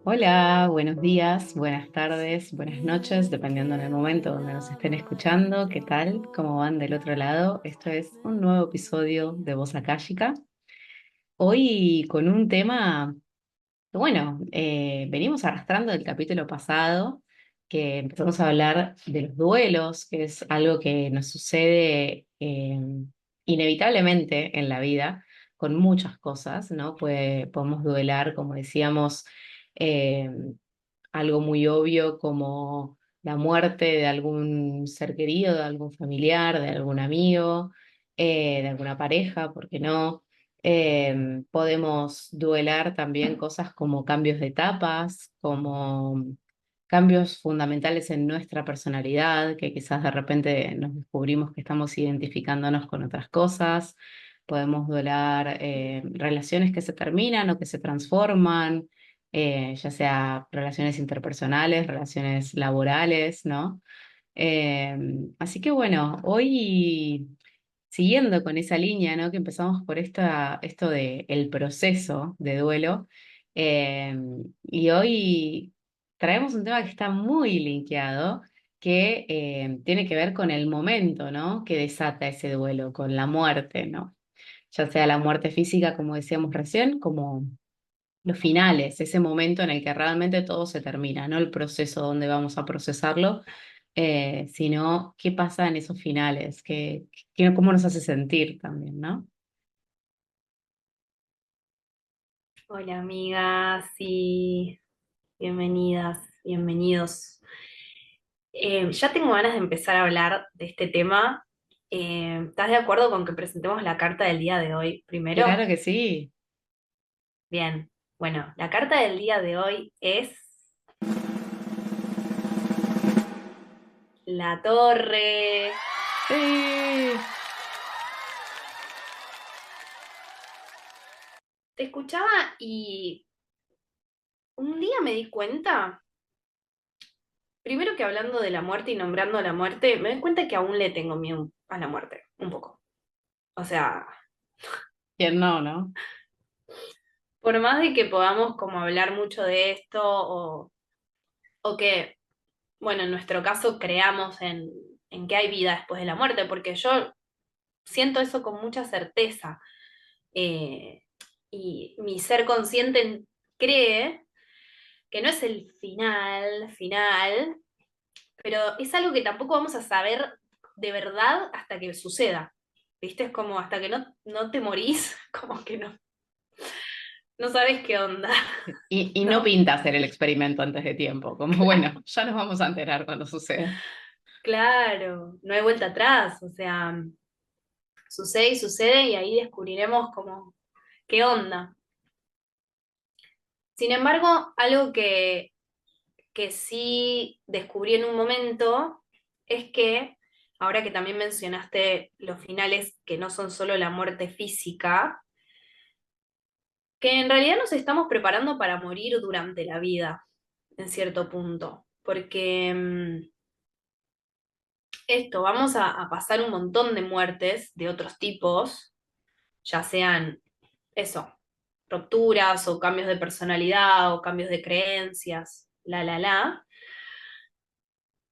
Hola, buenos días, buenas tardes, buenas noches, dependiendo del momento donde nos estén escuchando. ¿Qué tal? ¿Cómo van del otro lado? Esto es un nuevo episodio de Voz Akáshica. Hoy con un tema que, bueno, venimos arrastrando del capítulo pasado, que empezamos a hablar de los duelos, que es algo que nos sucede inevitablemente en la vida, con muchas cosas, ¿no? Podemos duelar, como decíamos. eh, Algo muy obvio como la muerte de algún ser querido, de algún familiar, de algún amigo, de alguna pareja, ¿por qué no? Podemos duelar también cosas como cambios de etapas, como cambios fundamentales en nuestra personalidad, que quizás de repente nos descubrimos que estamos identificándonos con otras cosas. Podemos duelar relaciones que se terminan o que se transforman, ya sea relaciones interpersonales, relaciones laborales, ¿no? Eh, Así que bueno, hoy siguiendo con esa línea, ¿no? Que empezamos por esto de el proceso de duelo, eh, y hoy traemos un tema que está muy linkeado, que tiene que ver con el momento, ¿no? Que desata ese duelo, con la muerte, ¿no? Ya sea la muerte física, como decíamos recién, como los finales, ese momento en el que realmente todo se termina, no el proceso donde vamos a procesarlo, sino qué pasa en esos finales, cómo nos hace sentir también, ¿no? Hola amigas y bienvenidas, bienvenidos. Ya tengo ganas de empezar a hablar de este tema. ¿Estás de acuerdo con que presentemos la carta del día de hoy Claro primero? que sí. Bien, bueno, la carta del día de hoy es la torre. Sí. Te escuchaba y un día me di cuenta, primero que hablando de la muerte y nombrando a la muerte, me di cuenta que aún le tengo miedo a la muerte, un poco. O sea, ¿Quién no, no? por más de que podamos como hablar mucho de esto o que, bueno, en nuestro caso creamos en que hay vida después de la muerte, porque yo siento eso con mucha certeza. eh, y mi ser consciente cree que no es el final, final, pero es algo que tampoco vamos a saber de verdad hasta que suceda. ¿Viste? Es como hasta que no te morís, como que no sabes qué onda, Y no ¿no? pinta hacer el experimento antes de tiempo, como bueno, ya nos vamos a enterar cuando suceda. Claro, no hay vuelta atrás, o sea, sucede y sucede y ahí descubriremos como qué onda. Sin embargo, algo que sí descubrí en un momento es que, ahora que también mencionaste los finales que no son solo la muerte física, que en realidad nos estamos preparando para morir durante la vida, en cierto punto, porque esto, vamos a pasar un montón de muertes de otros tipos, ya sean eso, rupturas o cambios de personalidad o cambios de creencias, la.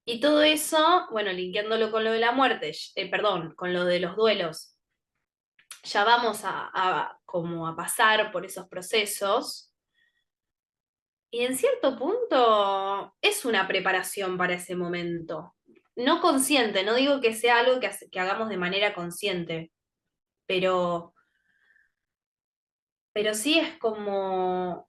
Y todo eso, bueno, linkeándolo con lo de la muerte, perdón, con lo de los duelos, ya vamos como a pasar por esos procesos. Y en cierto punto es una preparación para ese momento. No consciente, no digo que sea algo que hagamos de manera consciente, pero, pero sí es como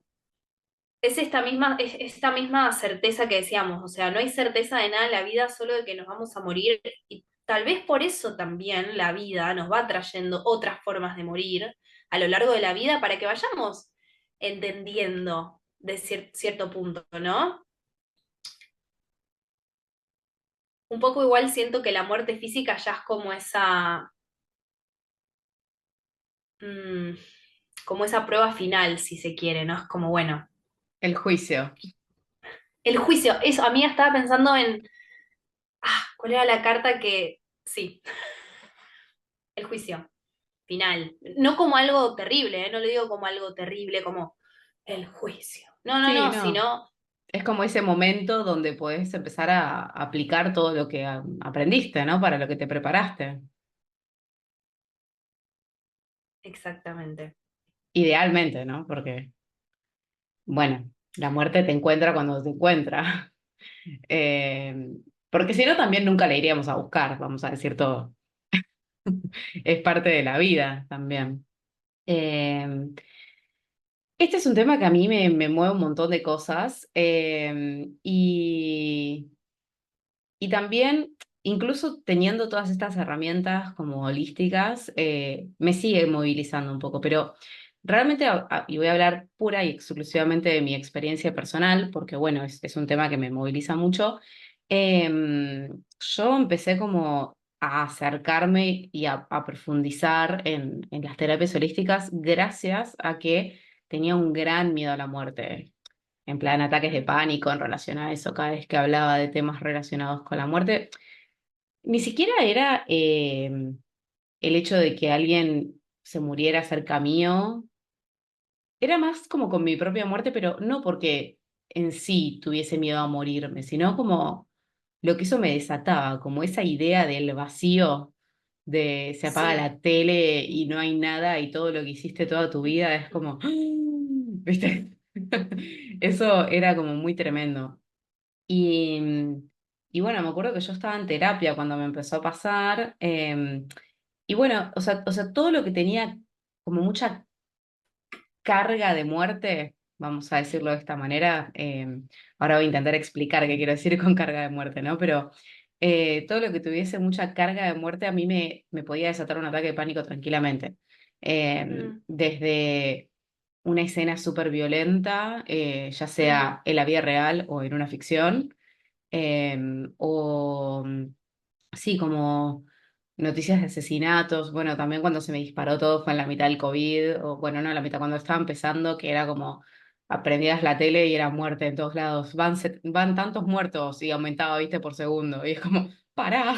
es esta misma certeza que decíamos, o sea, no hay certeza de nada en la vida, solo de que nos vamos a morir y tal vez por eso también la vida nos va trayendo otras formas de morir a lo largo de la vida para que vayamos entendiendo de cierto punto, ¿no? Un poco igual siento que la muerte física ya es mm, como esa prueba final, si se quiere, ¿no? Es como, bueno, El juicio. el juicio, eso, a mí estaba pensando en, ¿cuál era la carta que, sí, el juicio final. No como algo terrible, ¿eh? No lo digo como algo terrible, como el juicio. No, no, Sí, no, no. sino, Es como ese momento donde podés empezar a aplicar todo lo que aprendiste, ¿no? Para lo que te preparaste. exactamente. Idealmente, ¿no? Porque, bueno, la muerte te encuentra cuando te encuentra. Eh, porque si no, también nunca le iríamos a buscar, vamos a decir todo. Es parte de la vida también. Eh, este es un tema que a mí me mueve un montón de cosas y también, incluso teniendo todas estas herramientas como holísticas, me sigue movilizando un poco, pero realmente, y voy a hablar pura y exclusivamente de mi experiencia personal, porque bueno, es un tema que me moviliza mucho. Yo empecé como a acercarme y a profundizar en las terapias holísticas gracias a que tenía un gran miedo a la muerte, en plan ataques de Mm, pánico en relación a eso, cada vez que hablaba de temas relacionados con la muerte. Ni siquiera era el hecho de que alguien se muriera cerca mío, era más como con mi propia muerte, pero no porque en sí tuviese miedo a morirme, sino como lo que eso me desataba, como esa idea del vacío, de se apaga sí. la tele y no hay nada y todo lo que hiciste toda tu vida es como, ¿viste? Eso era como muy tremendo. Y, y bueno, me acuerdo que yo estaba en terapia cuando me empezó a pasar. Y bueno, o sea, todo lo que tenía como mucha carga de muerte, vamos a decirlo de esta manera. Ahora voy a intentar explicar qué quiero decir con carga de muerte, ¿no? Pero todo lo que tuviese mucha carga de muerte a mí me podía desatar un ataque de pánico tranquilamente. Mm, Desde una escena súper violenta, ya mm, sea en la vida real o en una ficción o sí, como noticias de asesinatos. Bueno, también cuando se me disparó todo fue en la mitad del COVID, o bueno, no en la mitad, cuando estaba empezando, que era como aprendías la tele y era muerte en todos lados. Van tantos muertos y aumentaba, viste, por segundo. Y es como, pará.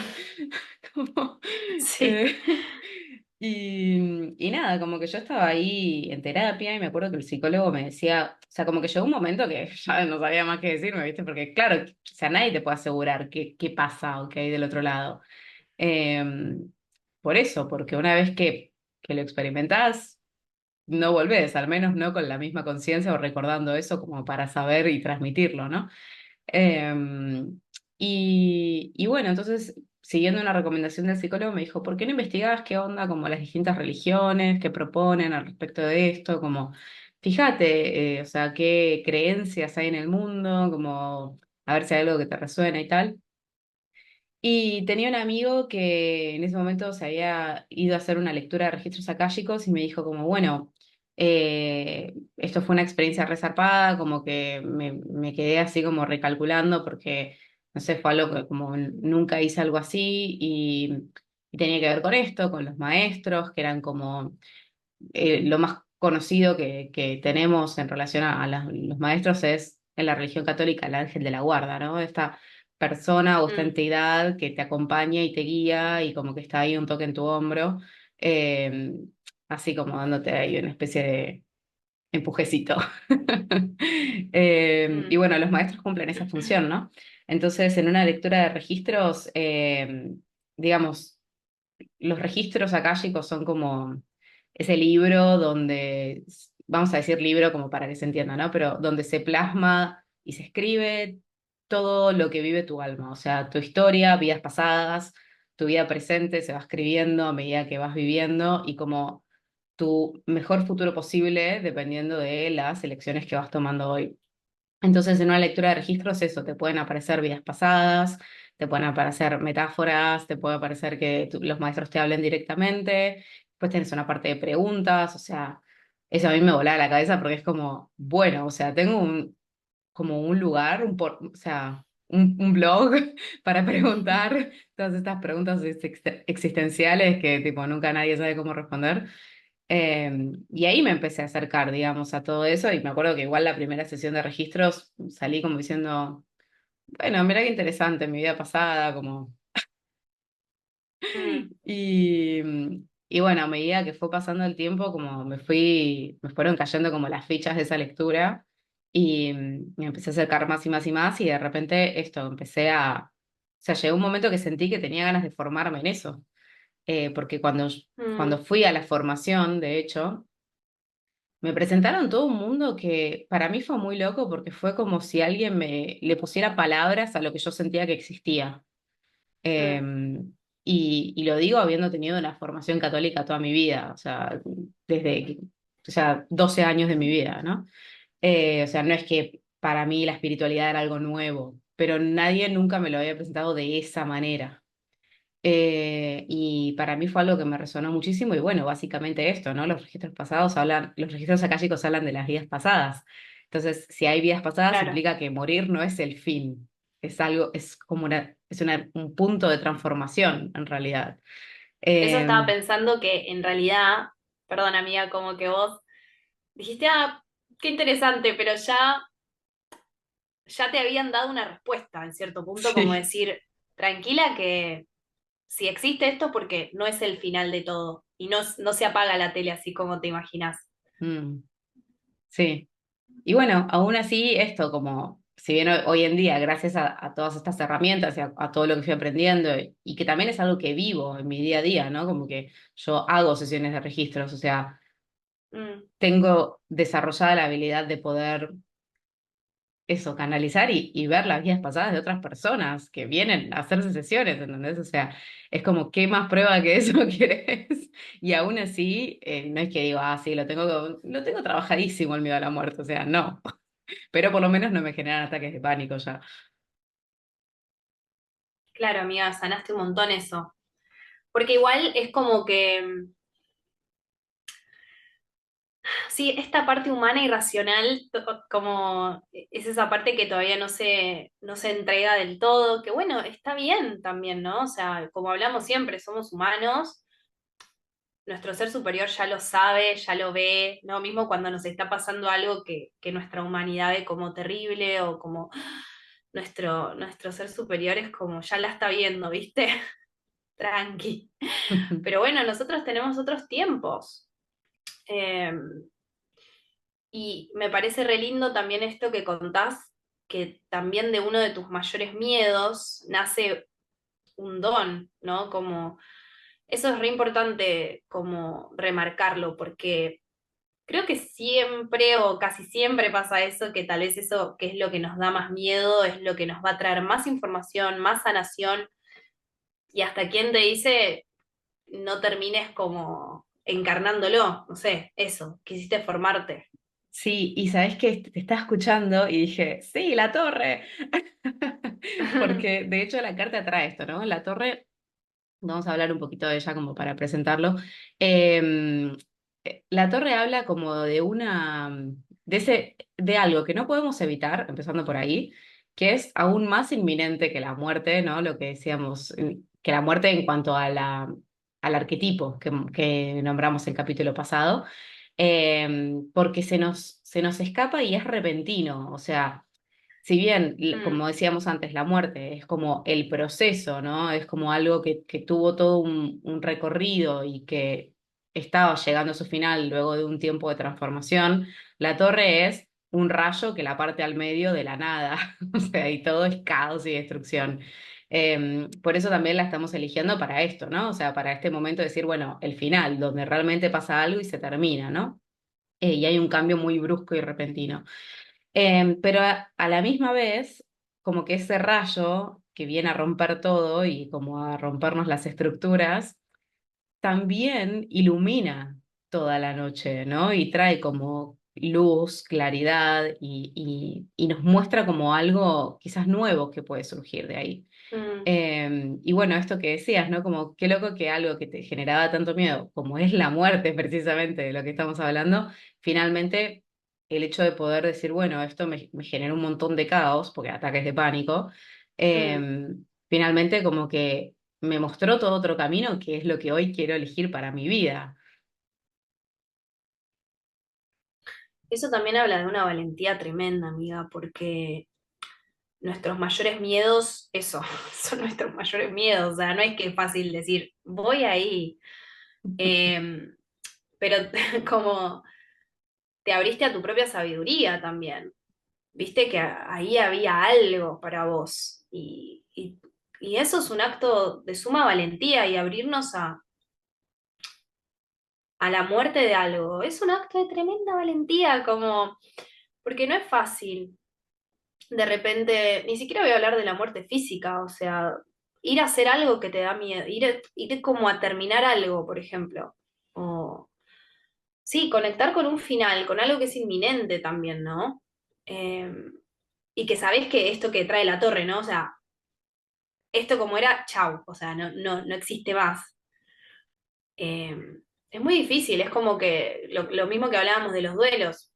Como, sí. eh, y nada, como que yo estaba ahí en terapia y me acuerdo que el psicólogo me decía, o sea, como que llegó un momento que ya no sabía más qué decirme, ¿viste? Porque claro, o sea, nadie te puede asegurar qué pasa o qué hay del otro lado. Eh, por eso, porque una vez que lo experimentás, no volvés, al menos no con la misma conciencia o recordando eso como para saber y transmitirlo, ¿no? Eh, y bueno, entonces, siguiendo una recomendación del psicólogo, me dijo, ¿por qué no investigás qué onda como las distintas religiones que proponen al respecto de esto? Como, fíjate, o sea, qué creencias hay en el mundo, como, a ver si hay algo que te resuena y tal. Y tenía un amigo que en ese momento se había ido a hacer una lectura de registros akáshicos y me dijo como, bueno, esto fue una experiencia resarpada, como que me quedé así como recalculando porque, no sé, fue algo que como nunca hice algo así y tenía que ver con esto, con los maestros, que eran como lo más conocido que tenemos en relación a los maestros es en la religión católica el ángel de la guarda, ¿no? Esta persona o esta Mm, entidad que te acompaña y te guía y como que está ahí un toque en tu hombro, eh, así como dándote ahí una especie de empujecito. Y mm, bueno, los maestros cumplen esa función, ¿no? Entonces, en una lectura de registros, digamos, los registros akáshicos son como ese libro donde, vamos a decir libro como para que se entienda, ¿no? Pero donde se plasma y se escribe todo lo que vive tu alma, o sea, tu historia, vidas pasadas, tu vida presente se va escribiendo a medida que vas viviendo y como tu mejor futuro posible dependiendo de las elecciones que vas tomando hoy. Entonces, en una lectura de registros, eso, te pueden aparecer vidas pasadas, te pueden aparecer metáforas, te puede aparecer que los maestros te hablen directamente, después tenés una parte de preguntas, o sea, eso a mí me volaba la cabeza porque es como, bueno, o sea, tengo como un lugar, o sea, un blog para preguntar todas estas preguntas existenciales que tipo nunca nadie sabe cómo responder. Y ahí me empecé a acercar, digamos, a todo eso y me acuerdo que igual la primera sesión de registros salí como diciendo, bueno, mira qué interesante mi vida pasada, como... mm, Y, y bueno, a medida que fue pasando el tiempo, como me fueron cayendo como las fichas de esa lectura y me empecé a acercar más y más y más y de repente esto, o sea, llegó un momento que sentí que tenía ganas de formarme en eso. Porque cuando Mm, fui a la formación, de hecho, me presentaron todo un mundo que para mí fue muy loco porque fue como si alguien le pusiera palabras a lo que yo sentía que existía. Eh, mm, y lo digo habiendo tenido una formación católica toda mi vida, o sea, o sea, 12 años de mi vida, ¿no? O sea, no es que para mí la espiritualidad era algo nuevo, pero nadie nunca me lo había presentado de esa manera. Y para mí fue algo que me resonó muchísimo y bueno, básicamente esto, ¿no? Los registros pasados hablan, los registros akáshicos hablan de las vidas pasadas. Entonces, si hay vidas pasadas, claro. implica que morir no es el fin, es algo, es como un punto de transformación en realidad. Eso Eh, estaba pensando que en realidad, perdón amiga, como que vos dijiste, ah, qué interesante, pero ya te habían dado una respuesta en cierto punto, como sí. decir, tranquila que si existe esto porque no es el final de todo y no se apaga la tele así como te imaginas. Mm, sí. Y bueno, aún así, esto como, si bien hoy en día, gracias a todas estas herramientas y a todo lo que fui aprendiendo, y que también es algo que vivo en mi día a día, ¿no? Como que yo hago sesiones de registros, o sea, Mm, tengo desarrollada la habilidad de poder eso, canalizar y ver las vidas pasadas de otras personas que vienen a hacerse sesiones, ¿entendés? O sea, es como, ¿qué más prueba que eso querés? Y aún así, no es que digo, ah, sí, lo tengo trabajadísimo el miedo a la muerte, o sea, no. Pero por lo menos no me generan ataques de pánico ya. claro, amiga, sanaste un montón eso. Porque igual es como que sí, esta parte humana y racional, como es esa parte que todavía no se entrega del todo, que bueno, está bien también, ¿no? O sea, como hablamos siempre, somos humanos, nuestro ser superior ya lo sabe, ya lo ve, ¿no? Mismo cuando nos está pasando algo que nuestra humanidad ve como terrible o como nuestro ser superior es como ya la está viendo, ¿viste? Tranqui. Pero bueno, nosotros tenemos otros tiempos. Eh, Y me parece re lindo también esto que contás, que también de uno de tus mayores miedos nace un don, ¿no? Como eso es re importante como remarcarlo, porque creo que siempre o casi siempre pasa eso, que tal vez eso que es lo que nos da más miedo, es lo que nos va a traer más información, más sanación, y hasta quien te dice no termines como encarnándolo, no sé, eso, quisiste formarte. Sí, y sabes que te estaba escuchando y dije, sí, la torre. Porque de hecho la carta trae esto, ¿no? La torre, vamos a hablar un poquito de ella como para presentarlo. Eh, la torre habla como de algo que no podemos evitar, empezando por ahí, que es aún más inminente que la muerte, ¿no? Lo que decíamos, que la muerte en cuanto a al arquetipo que nombramos el capítulo pasado, porque se nos escapa y es repentino, o sea. Si bien, Mm, como decíamos antes, la muerte es como el proceso, ¿no? Es como algo que tuvo todo un recorrido y que estaba llegando a su final luego de un tiempo de transformación, la torre es un rayo que la parte al medio de la nada, o sea, y todo es caos y destrucción. Por eso también la estamos eligiendo para esto, ¿no? O sea, para este momento de decir, bueno, el final, donde realmente pasa algo y se termina, ¿no? Y hay un cambio muy brusco y repentino. Pero a la misma vez, como que ese rayo que viene a romper todo y como a rompernos las estructuras, también ilumina toda la noche, ¿no? Y trae como luz, claridad y nos muestra como algo quizás nuevo que puede surgir de ahí. mm. Y bueno, esto que decías, ¿no? Como qué loco que algo que te generaba tanto miedo, como es la muerte precisamente de lo que estamos hablando, finalmente el hecho de poder decir, bueno, esto me genera un montón de caos, porque ataques de pánico, Mm. finalmente como que me mostró todo otro camino que es lo que hoy quiero elegir para mi vida. Eso también habla de una valentía tremenda, amiga, porque nuestros mayores miedos, eso, son nuestros mayores miedos. O sea, no es que es fácil decir, voy ahí. Eh, pero como te abriste a tu propia sabiduría también. viste que ahí había algo para vos. Y eso es un acto de suma valentía y abrirnos a la muerte de algo. Es un acto de tremenda valentía, como, porque no es fácil. De repente, ni siquiera voy a hablar de la muerte física, o sea, ir a hacer algo que te da miedo, ir como a terminar algo, por ejemplo. O, sí, conectar con un final, con algo que es inminente también, ¿no? Eh, y que sabés que esto que trae la torre, ¿no? O sea, esto como era, chau, o sea, no existe más. Eh, es muy difícil, es como que lo mismo que hablábamos de los duelos.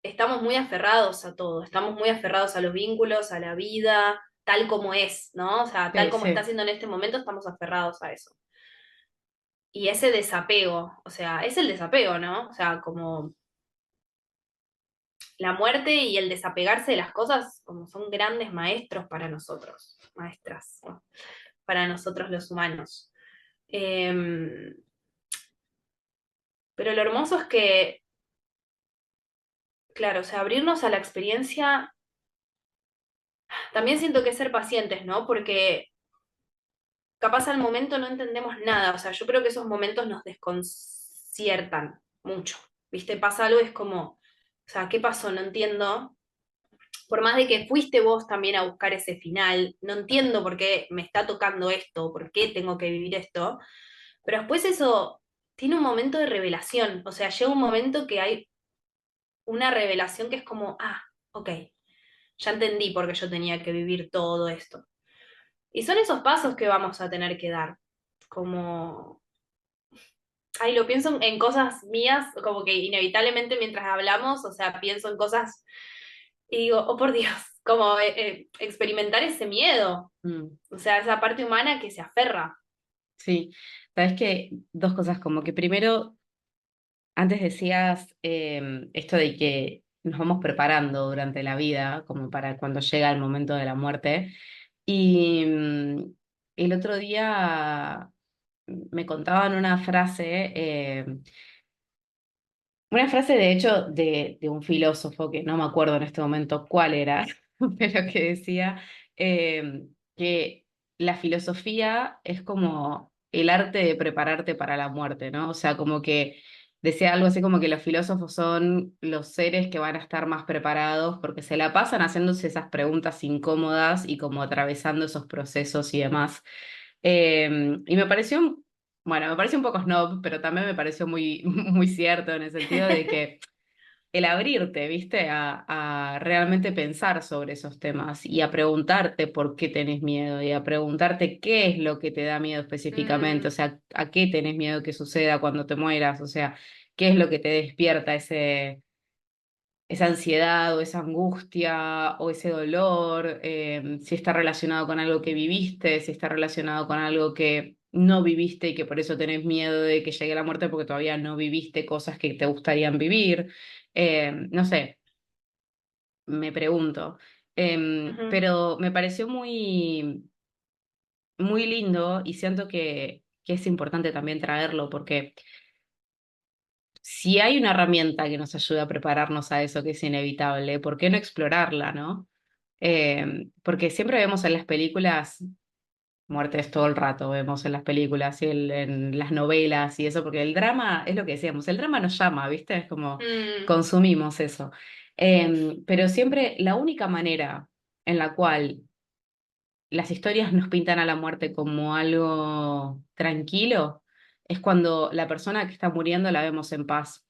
Estamos muy aferrados a todo, estamos muy aferrados a los vínculos, a la vida, tal como es, ¿no? O sea, tal Sí, como está sí, siendo en este momento, estamos aferrados a eso. Y ese desapego, o sea, es el desapego, ¿no? O sea, como la muerte y el desapegarse de las cosas, como son grandes maestros para nosotros, maestras, ¿no? Para nosotros los humanos. Eh, pero lo hermoso es que, claro, o sea, abrirnos a la experiencia, también siento que es ser pacientes, ¿no? Porque capaz al momento no entendemos nada, o sea, yo creo que esos momentos nos desconciertan mucho, ¿viste? Pasa algo, es como, o sea, ¿qué pasó? No entiendo. Por más de que fuiste vos también a buscar ese final, no entiendo por qué me está tocando esto, por qué tengo que vivir esto, pero después eso tiene un momento de revelación, o sea, llega un momento que hay una revelación que es como, ah, ok, ya entendí por qué yo tenía que vivir todo esto. Y son esos pasos que vamos a tener que dar, como, ay, lo pienso en cosas mías, como que inevitablemente mientras hablamos, o sea, pienso en cosas y digo, oh por Dios, como experimentar ese miedo, mm, o sea, esa parte humana que se aferra. sí. Sabes que dos cosas, como que primero, antes decías esto de que nos vamos preparando durante la vida, como para cuando llega el momento de la muerte. Y el otro día me contaban una frase de hecho de un filósofo que no me acuerdo en este momento cuál era, pero que decía que la filosofía es como el arte de prepararte para la muerte, ¿no? O sea, como que decía algo así como que los filósofos son los seres que van a estar más preparados porque se la pasan haciéndose esas preguntas incómodas y como atravesando esos procesos y demás. Y me pareció, bueno, me pareció un poco snob, pero también me pareció muy, muy cierto en el sentido de que el abrirte, ¿viste? A realmente pensar sobre esos temas y a preguntarte por qué tenés miedo y a preguntarte qué es lo que te da miedo específicamente, o Mm, sea, a qué tenés miedo que suceda cuando te mueras, o sea, qué es lo que te despierta esa ansiedad o esa angustia o ese dolor, si está relacionado con algo que viviste, si está relacionado con algo que no viviste y que por eso tenés miedo de que llegue la muerte porque todavía no viviste cosas que te gustarían vivir. No sé, me pregunto. ujú, Pero me pareció muy, muy lindo y siento que es importante también traerlo porque si hay una herramienta que nos ayuda a prepararnos a eso que es inevitable, ¿por qué no explorarla, no? Porque siempre vemos en las películas muertes todo el rato, vemos en las películas y en las novelas y eso, porque el drama, es lo que decíamos, el drama nos llama, ¿viste? Es como mm, consumimos eso. Pero siempre la única manera en la cual las historias nos pintan a la muerte como algo tranquilo es cuando la persona que está muriendo la vemos en paz.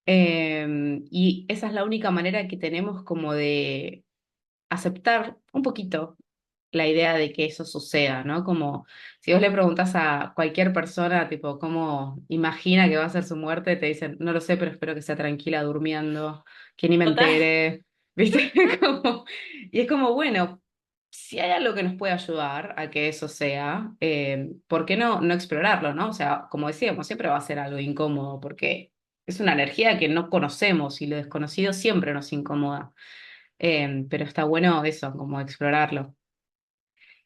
Y esa es la única manera que tenemos como de aceptar un poquito la idea de que eso suceda, ¿no? Como si vos le preguntas a cualquier persona, tipo, cómo imagina que va a ser su muerte, te dicen, no lo sé, pero espero que sea tranquila durmiendo, que ni me total. entere, ¿viste? Como, y es como, bueno, si hay algo que nos puede ayudar a que eso sea, ¿por qué no explorarlo, ¿no? O sea, como decíamos, siempre va a ser algo incómodo porque es una energía que no conocemos y lo desconocido siempre nos incomoda. Pero está bueno eso, como explorarlo.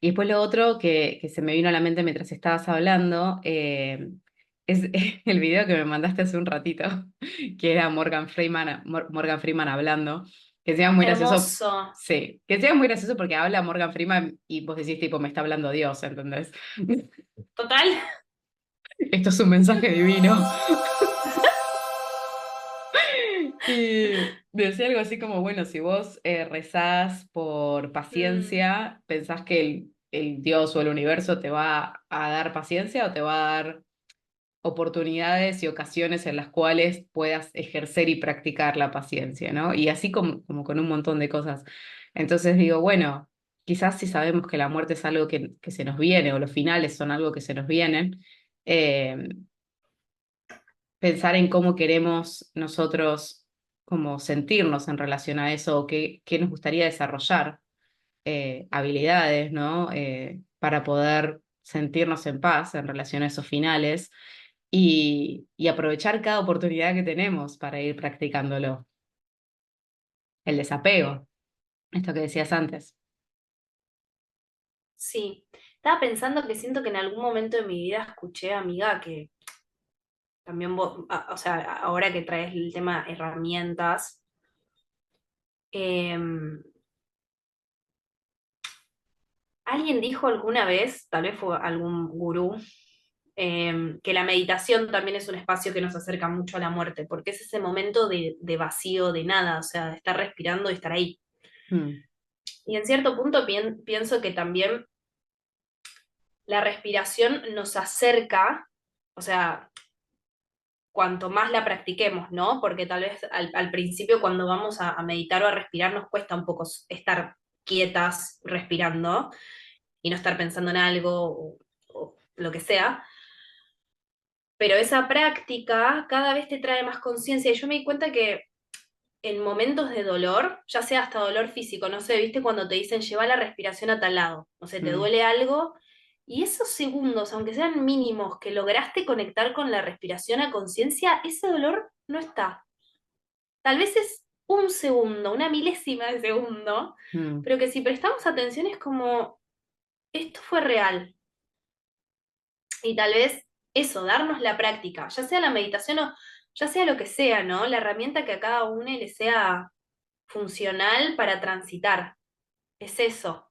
Y después lo otro que se me vino a la mente mientras estabas hablando, Es el video que me mandaste hace un ratito, que era Morgan Freeman hablando, que sea muy gracioso, Hermoso. sí, que sea muy gracioso porque habla Morgan Freeman y vos decís, tipo, me está hablando Dios, ¿entendés? Total. Esto es un mensaje divino. Y decía algo así como, bueno, si vos rezás por Mm, paciencia, ¿pensás que el Dios o el universo te va a dar paciencia o te va a dar oportunidades y ocasiones en las cuales puedas ejercer y practicar la paciencia, ¿no? Y así como con un montón de cosas. Entonces digo, bueno, quizás si sabemos que la muerte es algo que se nos viene o los finales son algo que se nos vienen, eh, pensar en cómo queremos nosotros como sentirnos en relación a eso o qué nos gustaría desarrollar, habilidades, ¿no? Para poder sentirnos en paz en relación a esos finales y aprovechar cada oportunidad que tenemos para ir practicándolo. El desapego, esto que decías antes. sí. Estaba pensando que siento que en algún momento de mi vida escuché, amiga, que también vos, o sea, ahora que traes el tema herramientas, em, alguien dijo alguna vez, tal vez fue algún gurú, que la meditación también es un espacio que nos acerca mucho a la muerte, porque es ese momento de vacío, de nada, o sea, de estar respirando y estar ahí. Mm, Y en cierto punto pienso que también la respiración nos acerca, o sea, cuanto más la practiquemos, ¿no? Porque tal vez al principio cuando vamos a meditar o a respirar nos cuesta un poco estar quietas respirando y no estar pensando en algo o lo que sea, pero esa práctica cada vez te trae más conciencia y yo me di cuenta que en momentos de dolor, ya sea hasta dolor físico, no sé, viste cuando te dicen lleva la respiración a tal lado, no sé, te mm, duele algo, y esos segundos, aunque sean mínimos, que lograste conectar con la respiración a conciencia, ese dolor no está. Tal vez es un segundo, una milésima de segundo, mm. pero que si prestamos atención es como, esto fue real. Y tal vez eso, darnos la práctica, ya sea la meditación o ya sea lo que sea, ¿no? La herramienta que a cada uno le sea funcional para transitar. Es eso.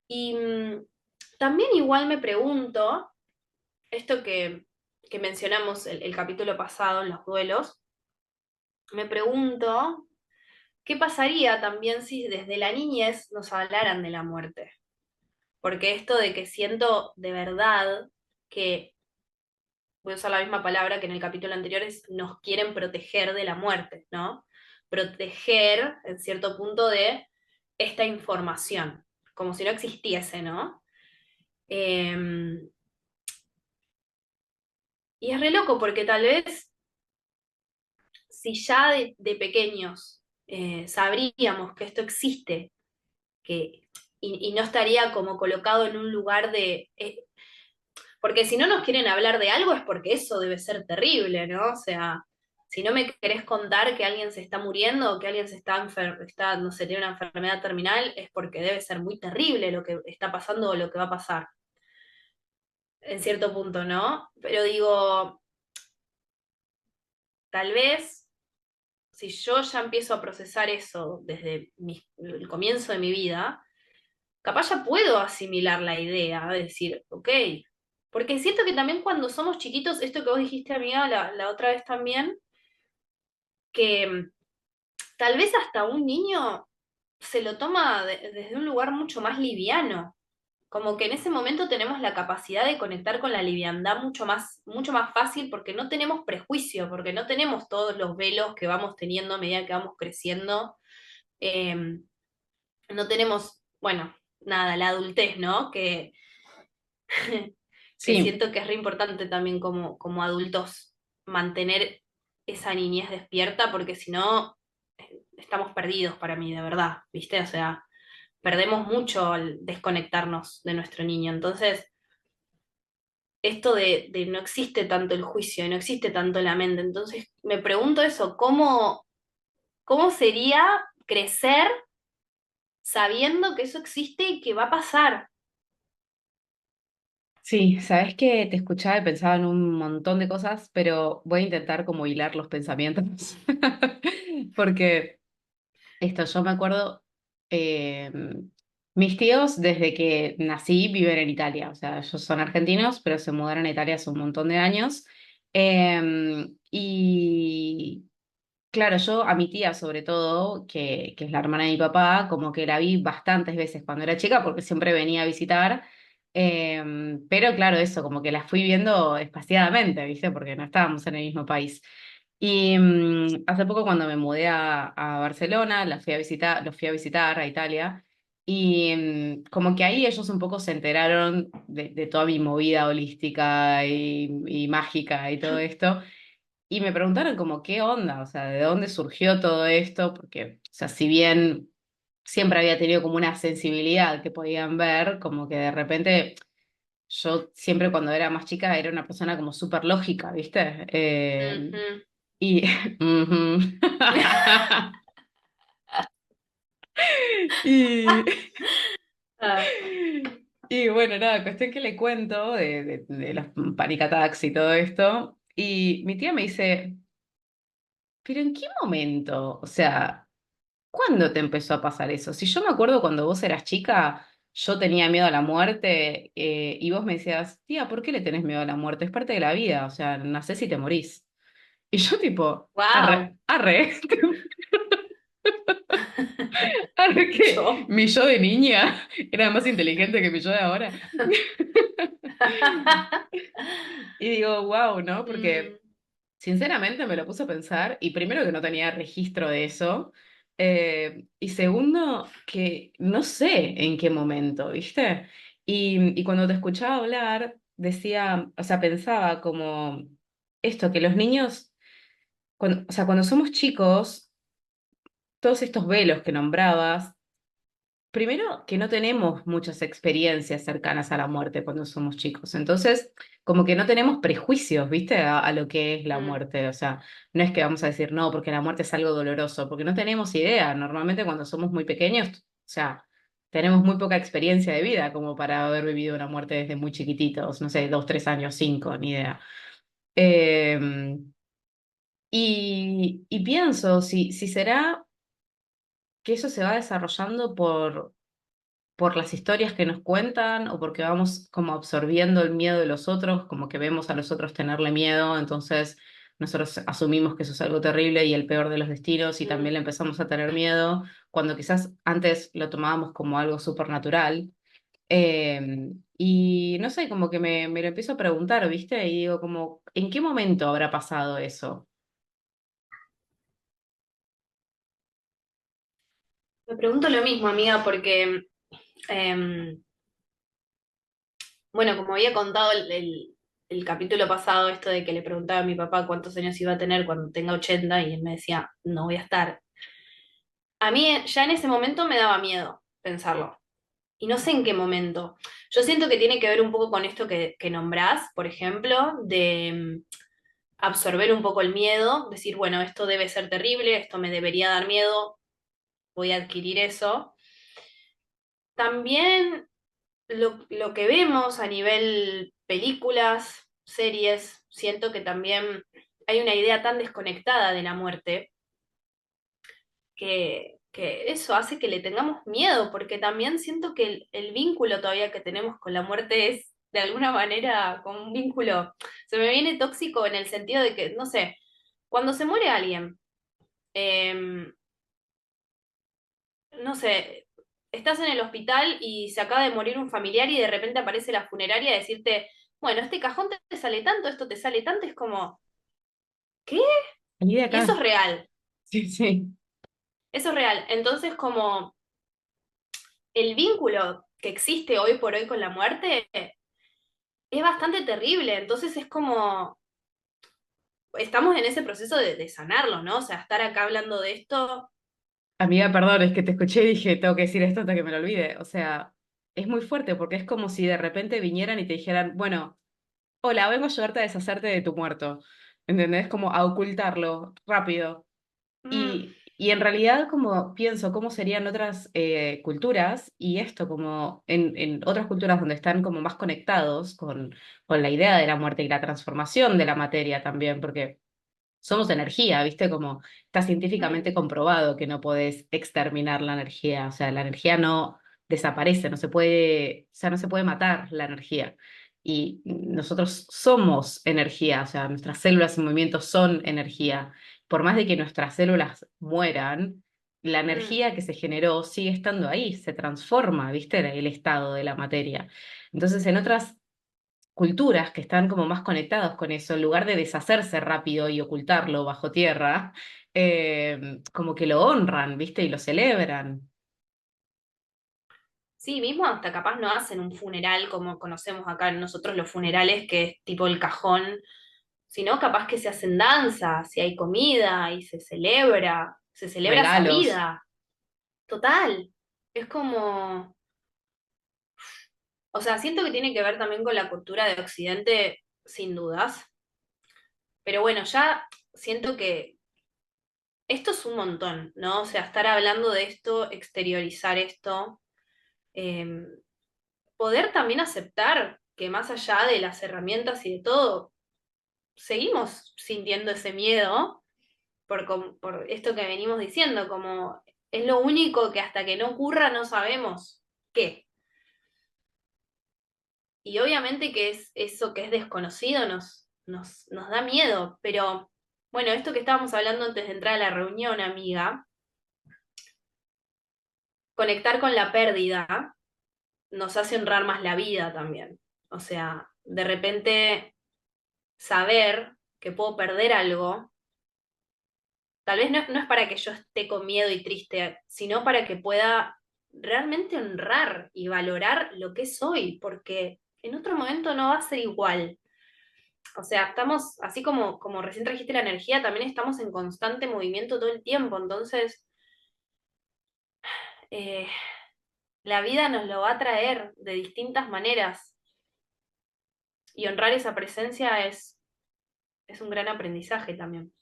Y también igual me pregunto, esto que mencionamos el capítulo pasado en los duelos, me pregunto, ¿qué pasaría también si desde la niñez nos hablaran de la muerte? Porque esto de que siento de verdad que, voy a usar la misma palabra que en el capítulo anterior, es nos quieren proteger de la muerte, ¿no? Proteger, en cierto punto, de esta información, como si no existiese, ¿no? Eh, y es re loco porque tal vez si ya de pequeños sabríamos que esto existe, que, y no estaría como colocado en un lugar de... porque si no nos quieren hablar de algo es porque eso debe ser terrible, ¿no? O sea, si no me querés contar que alguien se está muriendo o que alguien se está, no sé, tiene una enfermedad terminal, es porque debe ser muy terrible lo que está pasando o lo que va a pasar, en cierto punto, ¿no? Pero digo, tal vez si yo ya empiezo a procesar eso desde el comienzo de mi vida, capaz ya puedo asimilar la idea, de decir, ok, porque siento que también cuando somos chiquitos, esto que vos dijiste, amiga, la otra vez también, que tal vez hasta un niño se lo toma desde un lugar mucho más liviano, como que en ese momento tenemos la capacidad de conectar con la liviandad mucho más fácil porque no tenemos prejuicio, porque no tenemos todos los velos que vamos teniendo a medida que vamos creciendo. Eh, no tenemos, bueno, nada, la adultez, ¿no? Que Sí, siento que es re importante también como adultos mantener esa niñez despierta, porque si no, estamos perdidos para mí, de verdad, ¿viste? O sea, perdemos mucho al desconectarnos de nuestro niño. Entonces, esto de no existe tanto el juicio y no existe tanto la mente. Entonces, me pregunto eso, ¿cómo sería crecer sabiendo que eso existe y que va a pasar? Sí, sabes que te escuchaba y pensaba en un montón de cosas, pero voy a intentar como hilar los pensamientos. Porque esto, yo me acuerdo, eh, mis tíos desde que nací viven en Italia, o sea, ellos son argentinos, pero se mudaron a Italia hace un montón de años. Y claro, yo a mi tía sobre todo, que es la hermana de mi papá, como que la vi bastantes veces cuando era chica porque siempre venía a visitar, pero claro, eso, como que la fui viendo espaciadamente, ¿viste? Porque no estábamos en el mismo país. Y hace poco cuando me mudé a Barcelona, la fui a visitar, los fui a visitar a Italia, y como que ahí ellos un poco se enteraron de toda mi movida holística y mágica y todo esto. Y me preguntaron como qué onda, o sea, de dónde surgió todo esto, porque, o sea, si bien siempre había tenido como una sensibilidad que podían ver, como que de repente yo siempre cuando era más chica era una persona como súper lógica, ¿viste? Ujú. Y, ujú. Y, Ah, y bueno, nada, cuestión que le cuento de los panic attacks y todo esto, y mi tía me dice, pero ¿en qué momento? O sea... ¿Cuándo te empezó a pasar eso? Si yo me acuerdo cuando vos eras chica, yo tenía miedo a la muerte, y vos me decías, tía, ¿por qué le tenés miedo a la muerte? Es parte de la vida, o sea, nacés y te morís. Y yo tipo, wow. arre, arre, arre que Yo. mi yo de niña era más inteligente que mi yo de ahora. Y digo, wow, ¿no? Mm, Porque sinceramente me lo puse a pensar y primero que no tenía registro de eso, y segundo que no sé en qué momento, ¿viste? Y cuando te escuchaba hablar, decía, o sea, pensaba como esto, que los niños, o sea, cuando somos chicos, todos estos velos que nombrabas, primero, que no tenemos muchas experiencias cercanas a la muerte cuando somos chicos. Entonces, como que no tenemos prejuicios, ¿viste? A lo que es la mm, muerte. O sea, no es que vamos a decir, no, porque la muerte es algo doloroso, porque no tenemos idea. Normalmente cuando somos muy pequeños, o sea, tenemos muy poca experiencia de vida como para haber vivido una muerte desde muy chiquititos, no sé, 2, 3 años, 5, ni idea. Eh, y pienso, si será que eso se va desarrollando por las historias que nos cuentan o porque vamos como absorbiendo el miedo de los otros, como que vemos a los otros tenerle miedo, entonces nosotros asumimos que eso es algo terrible y el peor de los destinos y también mm. le empezamos a tener miedo, cuando quizás antes lo tomábamos como algo súper natural. Y no sé, como que me lo empiezo a preguntar, ¿viste? Y digo, como, ¿en qué momento habrá pasado eso? Me pregunto lo mismo, amiga, porque, em, bueno, como había contado el capítulo pasado, esto de que le preguntaba a mi papá cuántos años iba a tener cuando tenga 80 y él me decía, no voy a estar. A mí ya en ese momento me daba miedo pensarlo. Y no sé en qué momento. Yo siento que tiene que ver un poco con esto que nombrás, por ejemplo, de absorber un poco el miedo, decir, bueno, esto debe ser terrible, esto me debería dar miedo, voy a adquirir eso. También lo que vemos a nivel películas, series, siento que también hay una idea tan desconectada de la muerte que eso hace que le tengamos miedo, porque también siento que el vínculo todavía que tenemos con la muerte es de alguna manera como un vínculo, se me viene tóxico en el sentido de que, no sé, cuando se muere alguien, eh, no sé, estás en el hospital y se acaba de morir un familiar y de repente aparece la funeraria a decirte, bueno, este cajón te sale tanto, esto te sale tanto, es como, ¿qué? Salí de Y eso acá. es real, Sí, sí. eso es real. Entonces, como el vínculo que existe hoy por hoy con la muerte es bastante terrible, entonces es como, estamos en ese proceso de sanarlo, ¿no? O sea, estar acá hablando de esto. Amiga, perdón, es que te escuché y dije, tengo que decir esto hasta que me lo olvide. O sea, es muy fuerte porque es como si de repente vinieran y te dijeran, bueno, hola, vengo a ayudarte a deshacerte de tu muerto. ¿Entendés? Como a ocultarlo rápido. Mm, Y en realidad, como pienso, cómo serían otras culturas, y esto como en otras culturas donde están como más conectados con la idea de la muerte y la transformación de la materia también, porque somos energía, ¿viste? Como está Mm, científicamente comprobado que no podés exterminar la energía, o sea, la energía no desaparece, no se puede, o sea, no se puede matar la energía. Y nosotros somos energía, o sea, nuestras células en movimiento son energía. Por más de que nuestras células mueran, la mm. energía que se generó sigue estando ahí, se transforma, ¿viste? El estado de la materia. Entonces, en otras culturas que están como más conectados con eso, en lugar de deshacerse rápido y ocultarlo bajo tierra, como que lo honran, ¿viste? Y lo celebran. Sí, mismo hasta capaz no hacen un funeral como conocemos acá nosotros los funerales, que es tipo el cajón, sino capaz que se hacen danzas y hay comida y se celebra esa Regalos. vida. Total. Es como, o sea, siento que tiene que ver también con la cultura de Occidente, sin dudas, pero bueno, ya siento que esto es un montón, ¿no? O sea, estar hablando de esto, exteriorizar esto, eh, poder también aceptar que más allá de las herramientas y de todo, seguimos sintiendo ese miedo por esto que venimos diciendo, como es lo único que hasta que no ocurra no sabemos qué. Y obviamente que es eso que es desconocido nos da miedo, pero bueno, esto que estábamos hablando antes de entrar a la reunión, amiga, conectar con la pérdida nos hace honrar más la vida también. O sea, de repente saber que puedo perder algo, tal vez no es para que yo esté con miedo y triste, sino para que pueda realmente honrar y valorar lo que soy, porque en otro momento no va a ser igual. O sea, estamos, así como recién trajiste la energía, también estamos en constante movimiento todo el tiempo, entonces eh, la vida nos lo va a traer de distintas maneras y honrar esa presencia es un gran aprendizaje también.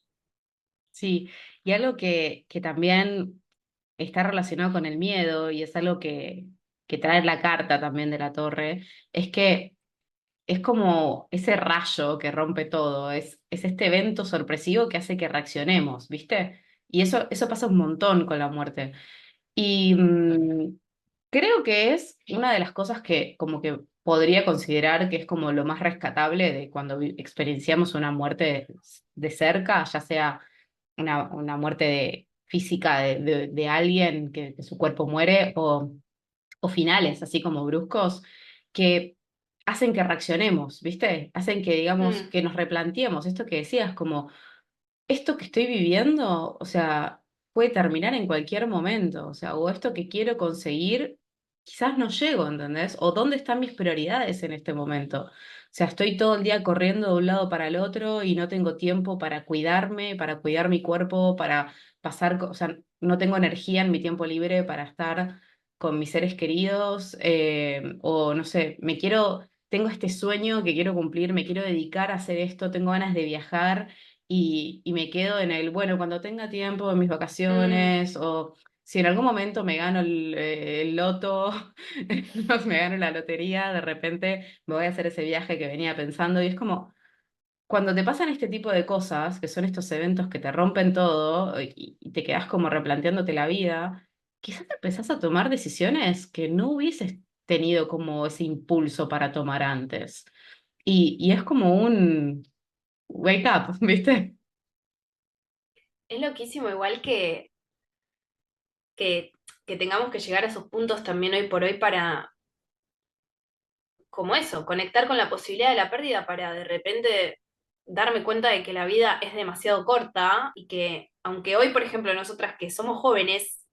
Sí, y algo que también está relacionado con el miedo y es algo que trae la carta también de la torre, es que es como ese rayo que rompe todo, es este evento sorpresivo que hace que reaccionemos, ¿viste? Y eso pasa un montón con la muerte. Y creo que es una de las cosas que como que podría considerar que es como lo más rescatable de cuando experienciamos una muerte de cerca, ya sea una muerte física de alguien que su cuerpo muere o finales así como bruscos que hacen que reaccionemos, ¿viste? Hacen que digamos Mm, que nos replanteemos esto que decías como esto que estoy viviendo, o sea, puede terminar en cualquier momento, o sea, o esto que quiero conseguir, quizás no llego, ¿entendés? O dónde están mis prioridades en este momento. O sea, estoy todo el día corriendo de un lado para el otro y no tengo tiempo para cuidarme, para cuidar mi cuerpo, para pasar, o sea, no tengo energía en mi tiempo libre para estar con mis seres queridos, o no sé, tengo este sueño que quiero cumplir, me quiero dedicar a hacer esto, tengo ganas de viajar y me quedo en el, bueno, cuando tenga tiempo en mis mm. vacaciones o si en algún momento me gano el loto, me gano la lotería, de repente me voy a hacer ese viaje que venía pensando y es como, cuando te pasan este tipo de cosas, que son estos eventos que te rompen todo y te quedas como replanteándote la vida, quizás te empezás a tomar decisiones que no hubieses tenido como ese impulso para tomar antes. Y es como un wake up, ¿viste? Es loquísimo, igual que, que tengamos que llegar a esos puntos también hoy por hoy para, como eso, conectar con la posibilidad de la pérdida para de repente darme cuenta de que la vida es demasiado corta y que, aunque hoy, por ejemplo, nosotras que somos jóvenes,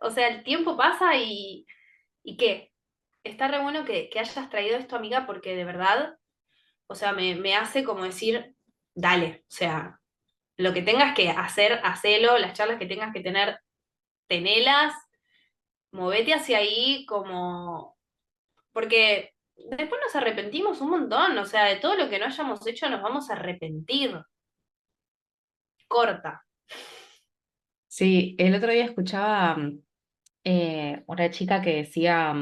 o sea, el tiempo pasa y qué, está re bueno que hayas traído esto, amiga, porque de verdad, o sea, me hace como decir, dale, o sea, lo que tengas que hacer, hacelo, las charlas que tengas que tener, tenelas, movete hacia ahí como porque después nos arrepentimos un montón, o sea, de todo lo que no hayamos hecho nos vamos a arrepentir. Corta. Sí, el otro día escuchaba una chica que decía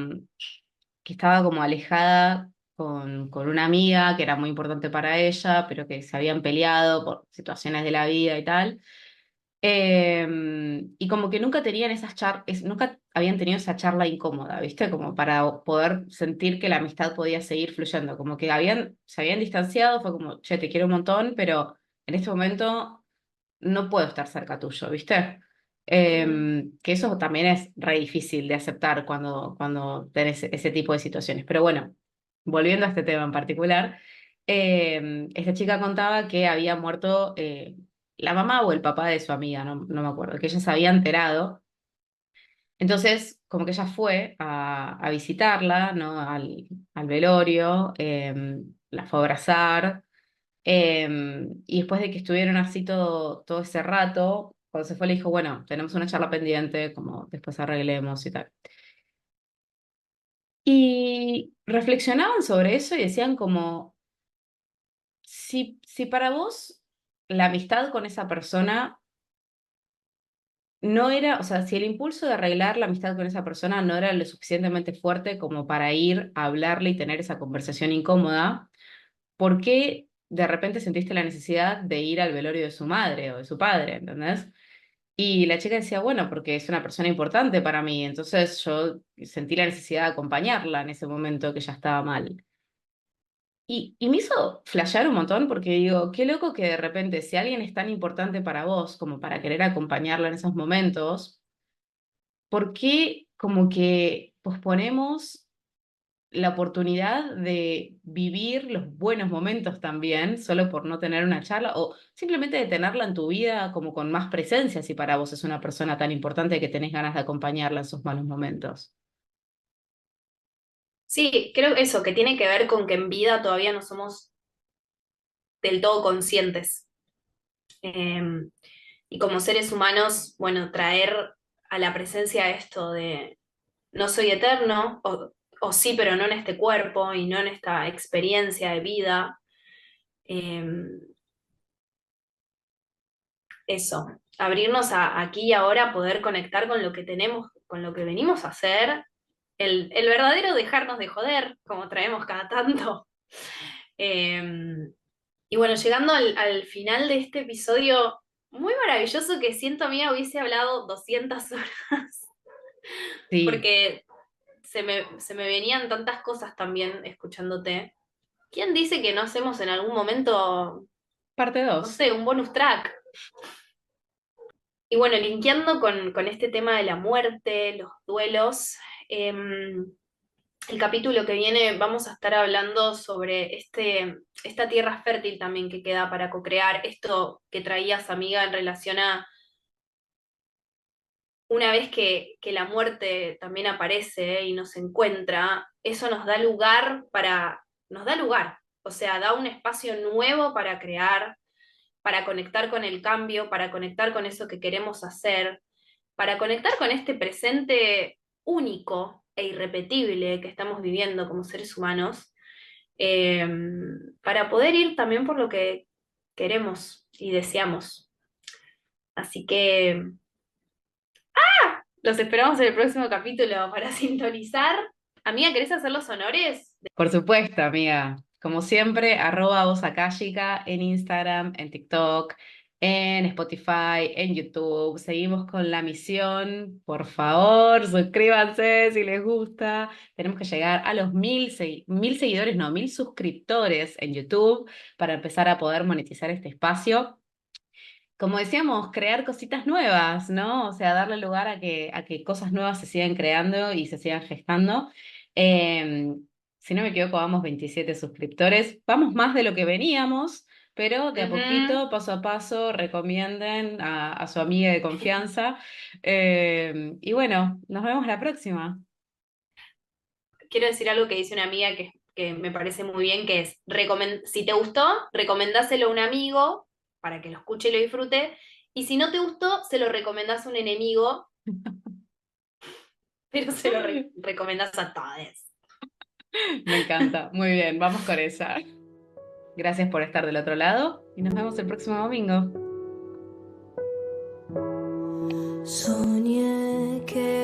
que estaba como alejada con una amiga que era muy importante para ella, pero que se habían peleado por situaciones de la vida y tal. Y como que nunca tenían esas charlas, nunca habían tenido esa charla incómoda, ¿viste? Como para poder sentir que la amistad podía seguir fluyendo. Como que se habían distanciado, fue como, che, te quiero un montón, pero en este momento no puedo estar cerca tuyo, ¿viste? Mm. Que eso también es re difícil de aceptar cuando tenés ese tipo de situaciones. Pero bueno, volviendo a este tema en particular, esta chica contaba que había muerto la mamá o el papá de su amiga, no me acuerdo, que ella se había enterado. Entonces, como que ella fue a visitarla, ¿no? Al velorio, la fue a abrazar. Y después de que estuvieron así todo ese rato, cuando se fue le dijo, bueno, tenemos una charla pendiente, como después arreglemos y tal. Y reflexionaban sobre eso y decían como, si para vos la amistad con esa persona no era, o sea, si el impulso de arreglar la amistad con esa persona no era lo suficientemente fuerte como para ir a hablarle y tener esa conversación incómoda, ¿por qué de repente sentiste la necesidad de ir al velorio de su madre o de su padre? ¿Entendés? Y la chica decía, bueno, porque es una persona importante para mí, entonces yo sentí la necesidad de acompañarla en ese momento que ya estaba mal. Y me hizo flashear un montón porque digo, qué loco que de repente si alguien es tan importante para vos como para querer acompañarla en esos momentos, ¿por qué como que posponemos la oportunidad de vivir los buenos momentos también, solo por no tener una charla, o simplemente de tenerla en tu vida como con más presencia, si para vos es una persona tan importante que tenés ganas de acompañarla en sus malos momentos? Sí, creo eso, que tiene que ver con que en vida todavía no somos del todo conscientes. Eh, y como seres humanos, bueno, traer a la presencia esto de no soy eterno, o sí, pero no en este cuerpo y no en esta experiencia de vida. Eh, Eso, abrirnos aquí y ahora, poder conectar con lo que tenemos, con lo que venimos a hacer, el verdadero dejarnos de joder, como traemos cada tanto. Eh, y bueno, llegando al final de este episodio, muy maravilloso que siento, amiga, hubiese hablado 200 horas, Sí, porque se me venían tantas cosas también escuchándote. ¿Quién dice que no hacemos en algún momento, parte no 2. sé, un bonus track? Y bueno, linkeando con este tema de la muerte, los duelos, el capítulo que viene vamos a estar hablando sobre esta tierra fértil también que queda para cocrear, esto que traías, amiga, en relación a una vez que la muerte también aparece y nos encuentra, eso nos da lugar, o sea, da un espacio nuevo para crear, para conectar con el cambio, para conectar con eso que queremos hacer, para conectar con este presente único e irrepetible que estamos viviendo como seres humanos, eh, para poder ir también por lo que queremos y deseamos. Así que los esperamos en el próximo capítulo para sintonizar. Amiga, ¿querés hacer los honores? Por supuesto, amiga. Como siempre, @voz acálica en Instagram, en TikTok, en Spotify, en YouTube. Seguimos con la misión. Por favor, suscríbanse si les gusta. Tenemos que llegar a los 1000 seguidores, no, 1000 suscriptores en YouTube para empezar a poder monetizar este espacio. Como decíamos, crear cositas nuevas, ¿no? O sea, darle lugar a que cosas nuevas se sigan creando y se sigan gestando. Eh, si no me equivoco, vamos 27 suscriptores. Vamos más de lo que veníamos, pero de a Ujú. poquito, paso a paso, recomienden a su amiga de confianza. Y bueno, nos vemos la próxima. Quiero decir algo que dice una amiga que me parece muy bien, que es, si te gustó, recomendáselo a un amigo para que lo escuche y lo disfrute, y si no te gustó, se lo recomendás a un enemigo, pero se lo recomendás a todos. Me encanta. Muy bien, vamos con esa. Gracias por estar del otro lado y nos vemos el próximo domingo. Soñé que